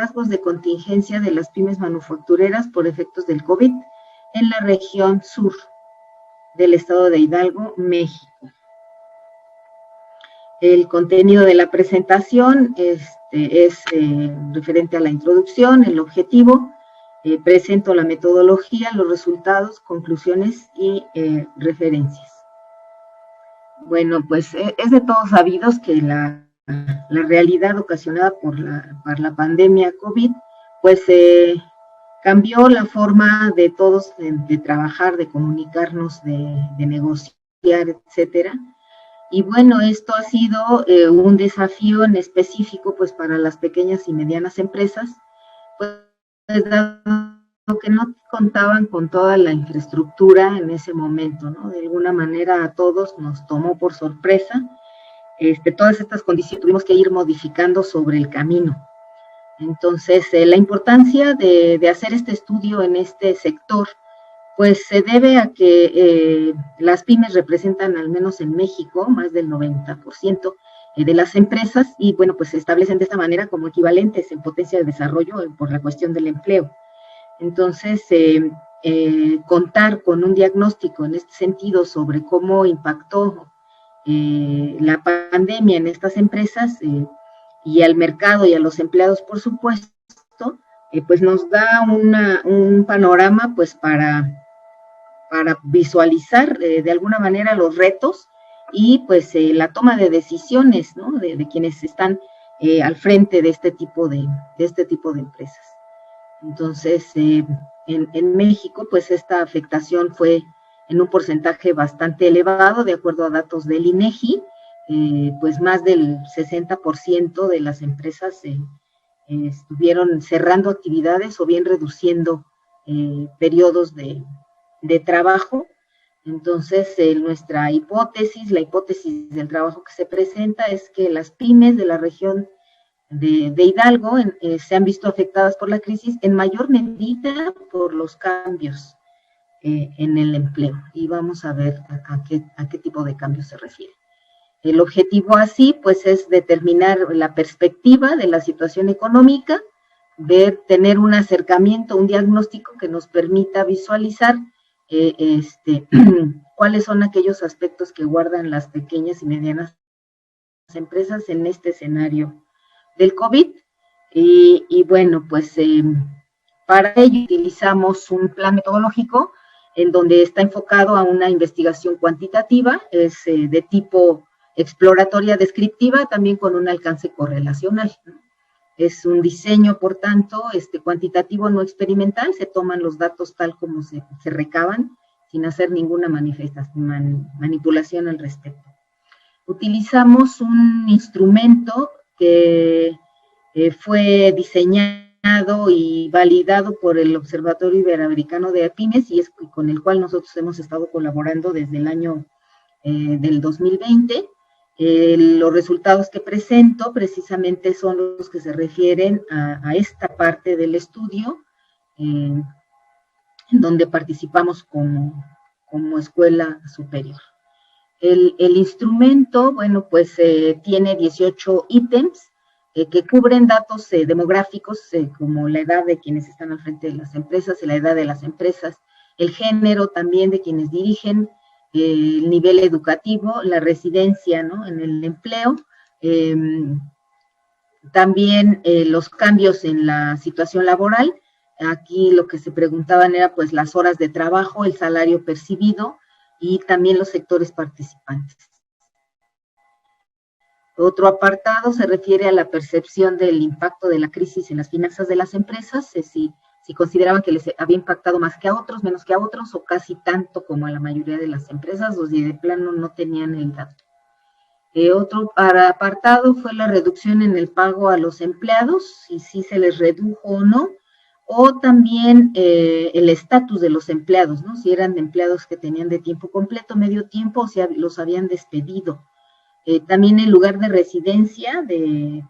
rasgos de contingencia de las pymes manufactureras por efectos del COVID en la región sur del estado de Hidalgo, México. El contenido de la presentación es referente a la introducción, el objetivo, presento la metodología, los resultados, conclusiones y referencias. Bueno, pues es de todos sabidos que la realidad ocasionada por la pandemia COVID, pues cambió la forma de todos de trabajar, de comunicarnos, de negociar, etcétera. Y bueno, esto ha sido un desafío en específico pues para las pequeñas y medianas empresas, pues dado que no contaban con toda la infraestructura en ese momento, ¿no? De alguna manera a todos nos tomó por sorpresa. Todas estas condiciones tuvimos que ir modificando sobre el camino. Entonces, la importancia de hacer este estudio en este sector, pues se debe a que las pymes representan, al menos en México, más del 90% de las empresas y, bueno, pues se establecen de esta manera como equivalentes en potencia de desarrollo por la cuestión del empleo. Entonces, contar con un diagnóstico en este sentido sobre cómo impactó la pandemia en estas empresas y al mercado y a los empleados, por supuesto, pues nos da un panorama pues para visualizar de alguna manera los retos y pues la toma de decisiones, ¿no? de quienes están al frente de este tipo de empresas. Entonces, en México, pues esta afectación fue en un porcentaje bastante elevado, de acuerdo a datos del INEGI, pues más del 60% de las empresas estuvieron cerrando actividades o bien reduciendo periodos de trabajo. Entonces, nuestra hipótesis, la hipótesis del trabajo que se presenta es que las pymes de la región de Hidalgo se han visto afectadas por la crisis en mayor medida por los cambios en el empleo. Y vamos a ver a qué tipo de cambios se refiere. El objetivo así, pues, es determinar la perspectiva de la situación económica, tener un acercamiento, un diagnóstico que nos permita visualizar cuáles son aquellos aspectos que guardan las pequeñas y medianas empresas en este escenario del COVID. Y bueno, pues para ello utilizamos un plan metodológico en donde está enfocado a una investigación cuantitativa, es de tipo exploratoria descriptiva, también con un alcance correlacional. Es un diseño, por tanto, cuantitativo no experimental, se toman los datos tal como se recaban, sin hacer ninguna manipulación al respecto. Utilizamos un instrumento que fue diseñado y validado por el Observatorio Iberoamericano de Pymes y es con el cual nosotros hemos estado colaborando desde el año del 2020. Los resultados que presento precisamente son los que se refieren a esta parte del estudio, en donde participamos como escuela superior. El instrumento, bueno, pues tiene 18 ítems que cubren datos demográficos, como la edad de quienes están al frente de las empresas, la edad de las empresas, el género también de quienes dirigen, el nivel educativo, la residencia, ¿no?, en el empleo, también los cambios en la situación laboral. Aquí lo que se preguntaban era pues las horas de trabajo, el salario percibido y también los sectores participantes. Otro apartado se refiere a la percepción del impacto de la crisis en las finanzas de las empresas, si consideraban que les había impactado más que a otros, menos que a otros, o casi tanto como a la mayoría de las empresas, o si de plano no tenían el dato. Otro apartado fue la reducción en el pago a los empleados, si se les redujo o no, o también el estatus de los empleados, ¿no? Si eran empleados que tenían de tiempo completo, medio tiempo, o si los habían despedido. También el lugar de residencia de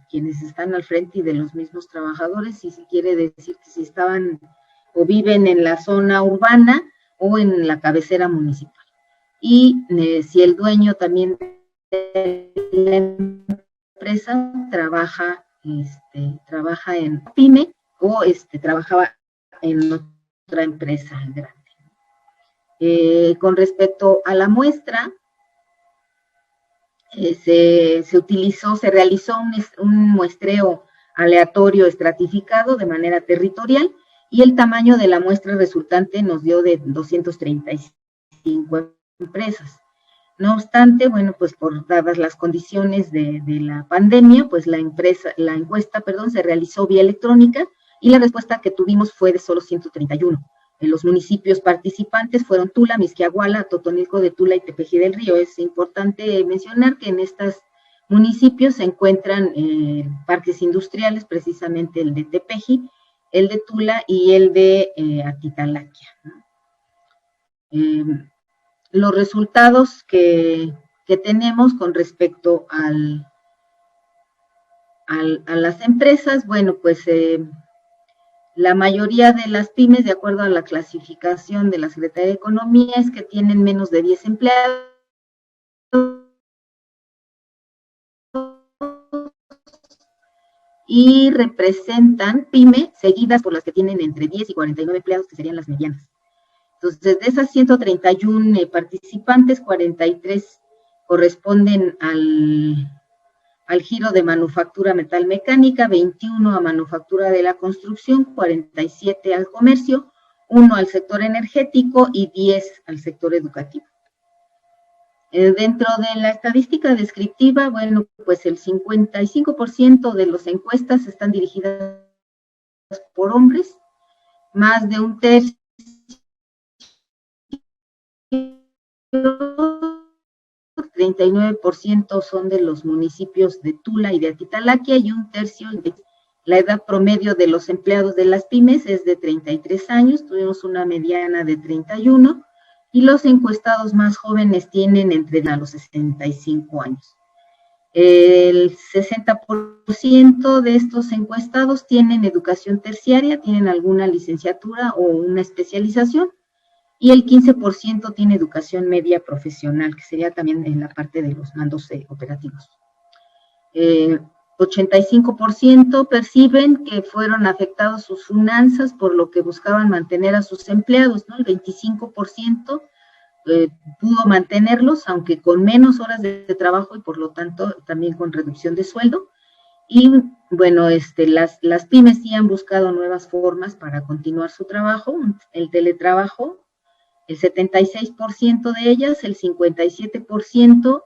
quienes están al frente y de los mismos trabajadores, y si quiere decir que si estaban o viven en la zona urbana o en la cabecera municipal. Y si el dueño también de la empresa trabaja trabaja en PYME o trabajaba en otra empresa grande. Con respecto a la muestra, se realizó un muestreo aleatorio estratificado de manera territorial y el tamaño de la muestra resultante nos dio de 235 empresas. No obstante, bueno, pues por dadas las condiciones de la pandemia, pues la encuesta, se realizó vía electrónica y la respuesta que tuvimos fue de solo 131. Los municipios participantes fueron Tula, Mixquiahuala, Totonilco de Tula y Tepeji del Río. Es importante mencionar que en estos municipios se encuentran parques industriales, precisamente el de Tepeji, el de Tula y el de Atitalaquia, ¿no? Los resultados que tenemos con respecto a las empresas, bueno, pues la mayoría de las pymes, de acuerdo a la clasificación de la Secretaría de Economía, es que tienen menos de 10 empleados y representan pyme seguidas por las que tienen entre 10 y 49 empleados, que serían las medianas. Entonces, de esas 131 participantes, 43 corresponden al giro de manufactura metalmecánica, 21 a manufactura de la construcción, 47 al comercio, 1 al sector energético y 10 al sector educativo. Dentro de la estadística descriptiva, bueno, pues el 55% de las encuestas están dirigidas por hombres, más de un tercio 39% son de los municipios de Tula y de Atitalaquia y un tercio de la edad promedio de los empleados de las pymes es de 33 años, tuvimos una mediana de 31 y los encuestados más jóvenes tienen entre los 65 años. El 60% de estos encuestados tienen educación terciaria, tienen alguna licenciatura o una especialización, y el 15% tiene educación media profesional, que sería también en la parte de los mandos operativos. 85% perciben que fueron afectados sus finanzas por lo que buscaban mantener a sus empleados, ¿no? El 25% pudo mantenerlos, aunque con menos horas de trabajo y por lo tanto también con reducción de sueldo. Y bueno, las pymes sí han buscado nuevas formas para continuar su trabajo, el teletrabajo. El 76% de ellas, el 57%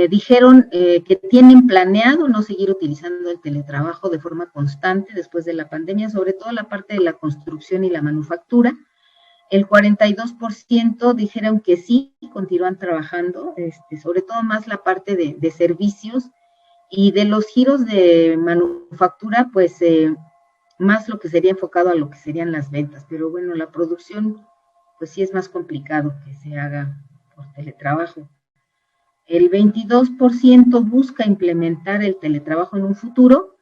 dijeron que tienen planeado no seguir utilizando el teletrabajo de forma constante después de la pandemia, sobre todo la parte de la construcción y la manufactura. El 42% dijeron que sí, continúan trabajando, sobre todo más la parte de servicios, y de los giros de manufactura, pues más lo que sería enfocado a lo que serían las ventas, pero bueno, la producción pues sí es más complicado que se haga por teletrabajo. El 22% busca implementar el teletrabajo en un futuro,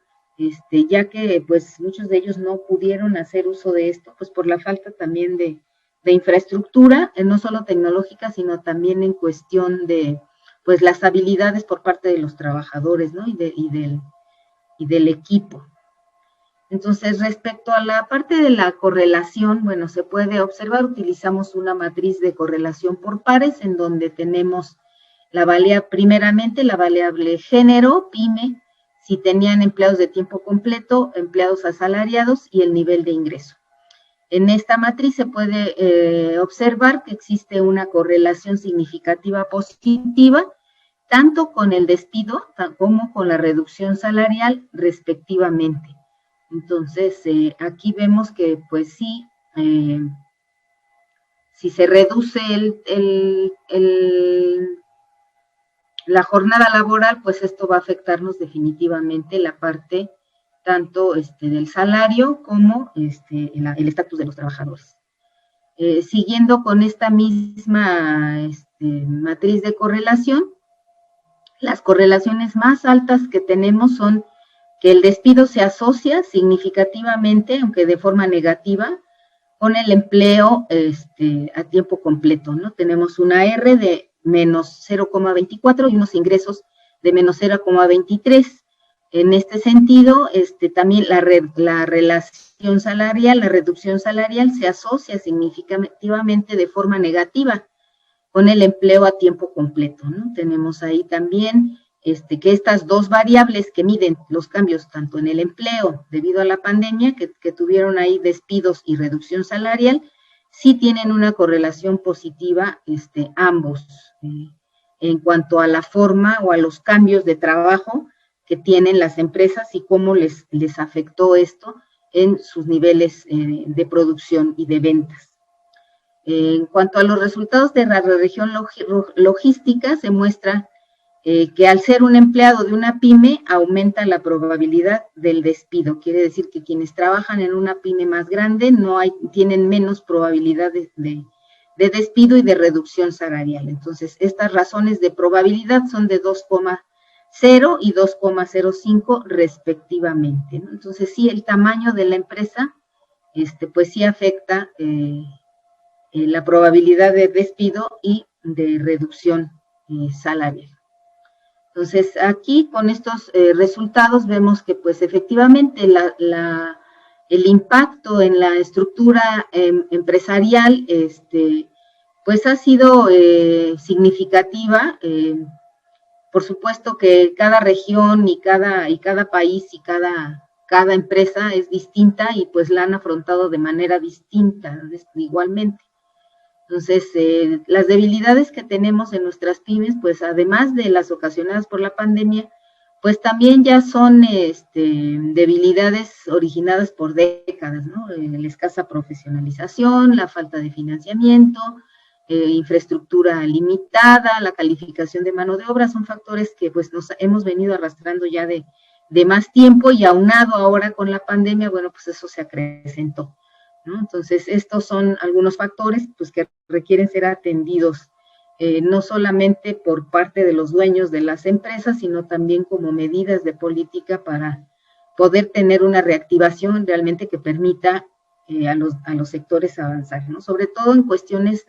ya que pues muchos de ellos no pudieron hacer uso de esto, pues por la falta también de infraestructura, no solo tecnológica, sino también en cuestión de pues las habilidades por parte de los trabajadores, ¿no? y del equipo. Entonces, respecto a la parte de la correlación, bueno, se puede observar, utilizamos una matriz de correlación por pares, en donde tenemos primeramente la variable género, pyme, si tenían empleados de tiempo completo, empleados asalariados y el nivel de ingreso. En esta matriz se puede observar que existe una correlación significativa positiva, tanto con el despido como con la reducción salarial, respectivamente. Entonces, aquí vemos que, pues sí, si se reduce la jornada laboral, pues esto va a afectarnos definitivamente la parte tanto del salario como el estatus de los trabajadores. Siguiendo con esta misma matriz de correlación, las correlaciones más altas que tenemos son que el despido se asocia significativamente, aunque de forma negativa, con el empleo a tiempo completo, ¿no? Tenemos una R de menos 0,24 y unos ingresos de menos 0,23. En este sentido, también la relación salarial, la reducción salarial se asocia significativamente de forma negativa con el empleo a tiempo completo, ¿no? Tenemos ahí también que estas dos variables que miden los cambios tanto en el empleo debido a la pandemia, que tuvieron ahí despidos y reducción salarial, sí tienen una correlación positiva ambos en cuanto a la forma o a los cambios de trabajo que tienen las empresas y cómo les afectó esto en sus niveles de producción y de ventas. En cuanto a los resultados de la región logística, se muestra que al ser un empleado de una pyme aumenta la probabilidad del despido. Quiere decir que quienes trabajan en una pyme más grande tienen menos probabilidad de despido y de reducción salarial. Entonces, estas razones de probabilidad son de 2,0 y 2,05 respectivamente, ¿no? Entonces, sí, el tamaño de la empresa, pues sí afecta la probabilidad de despido y de reducción salarial. Entonces, aquí con estos resultados vemos que pues efectivamente el impacto en la estructura empresarial pues ha sido significativa. Por supuesto que cada región y cada país y cada empresa es distinta y pues la han afrontado de manera distinta igualmente. Entonces, las debilidades que tenemos en nuestras pymes, pues además de las ocasionadas por la pandemia, pues también ya son debilidades originadas por décadas, ¿no? La escasa profesionalización, la falta de financiamiento, infraestructura limitada, la calificación de mano de obra, son factores que pues nos hemos venido arrastrando ya de más tiempo y aunado ahora con la pandemia, bueno, pues eso se acrecentó, ¿no? Entonces, estos son algunos factores pues, que requieren ser atendidos, no solamente por parte de los dueños de las empresas, sino también como medidas de política para poder tener una reactivación realmente que permita a los sectores avanzar, ¿no? Sobre todo en cuestiones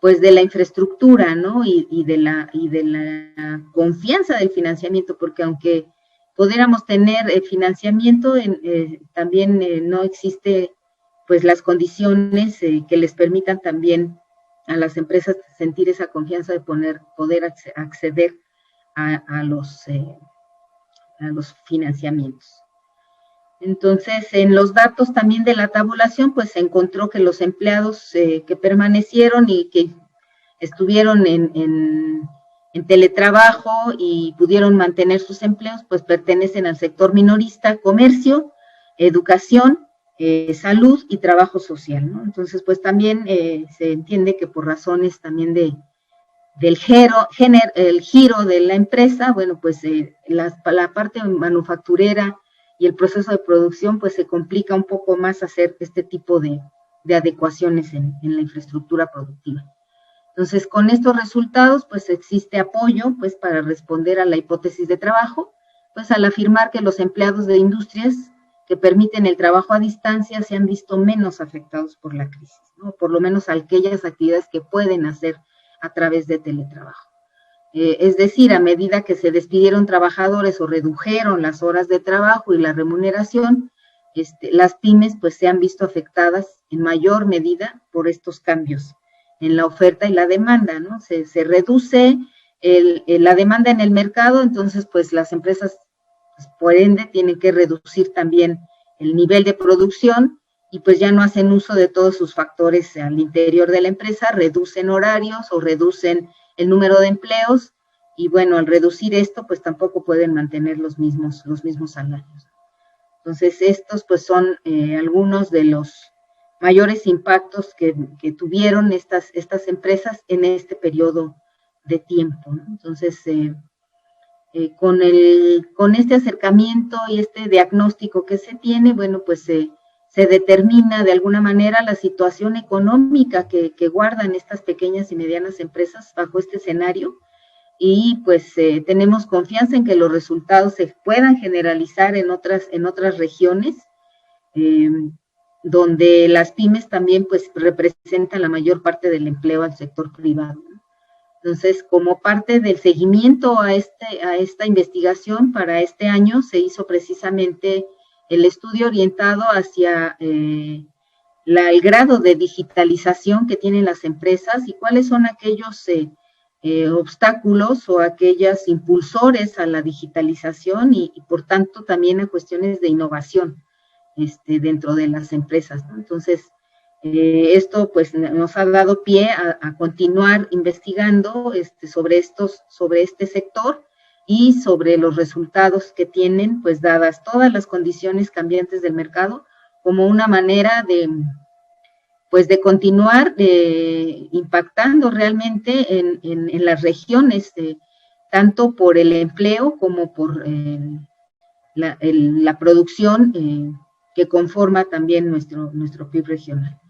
pues de la infraestructura, ¿no? Y de la confianza del financiamiento, porque aunque pudiéramos tener financiamiento, también no existe pues las condiciones que les permitan también a las empresas sentir esa confianza de poder acceder a los financiamientos. Entonces, en los datos también de la tabulación, pues se encontró que los empleados que permanecieron y que estuvieron en teletrabajo y pudieron mantener sus empleos, pues pertenecen al sector minorista, comercio, educación, salud y trabajo social, ¿no? Entonces, pues también se entiende que por razones también el giro de la empresa, bueno, pues la parte manufacturera y el proceso de producción, pues se complica un poco más hacer este tipo de adecuaciones en la infraestructura productiva. Entonces, con estos resultados, pues existe apoyo, pues, para responder a la hipótesis de trabajo, pues al afirmar que los empleados de industrias que permiten el trabajo a distancia se han visto menos afectados por la crisis, ¿no? Por lo menos aquellas actividades que pueden hacer a través de teletrabajo. Es decir, a medida que se despidieron trabajadores o redujeron las horas de trabajo y la remuneración, las pymes pues se han visto afectadas en mayor medida por estos cambios en la oferta y la demanda, ¿no? Se reduce la demanda en el mercado, entonces pues las empresas pues, por ende tienen que reducir también el nivel de producción y pues ya no hacen uso de todos sus factores al interior de la empresa, reducen horarios o reducen el número de empleos y bueno, al reducir esto pues tampoco pueden mantener los mismos salarios. Entonces estos pues son algunos de los mayores impactos que tuvieron estas empresas en este periodo de tiempo, ¿no? Entonces, con este acercamiento y este diagnóstico que se tiene, bueno, pues se determina de alguna manera la situación económica que guardan estas pequeñas y medianas empresas bajo este escenario y pues tenemos confianza en que los resultados se puedan generalizar en otras regiones, donde las pymes también pues representan la mayor parte del empleo al sector privado, ¿no? Entonces, como parte del seguimiento a esta investigación para este año, se hizo precisamente el estudio orientado hacia el grado de digitalización que tienen las empresas y cuáles son aquellos obstáculos o aquellos impulsores a la digitalización y por tanto también a cuestiones de innovación dentro de las empresas, ¿no? Entonces, esto pues nos ha dado pie a continuar investigando sobre este sector y sobre los resultados que tienen, pues dadas todas las condiciones cambiantes del mercado, como una manera de continuar impactando realmente en las regiones, tanto por el empleo como por la producción que conforma también nuestro PIB regional.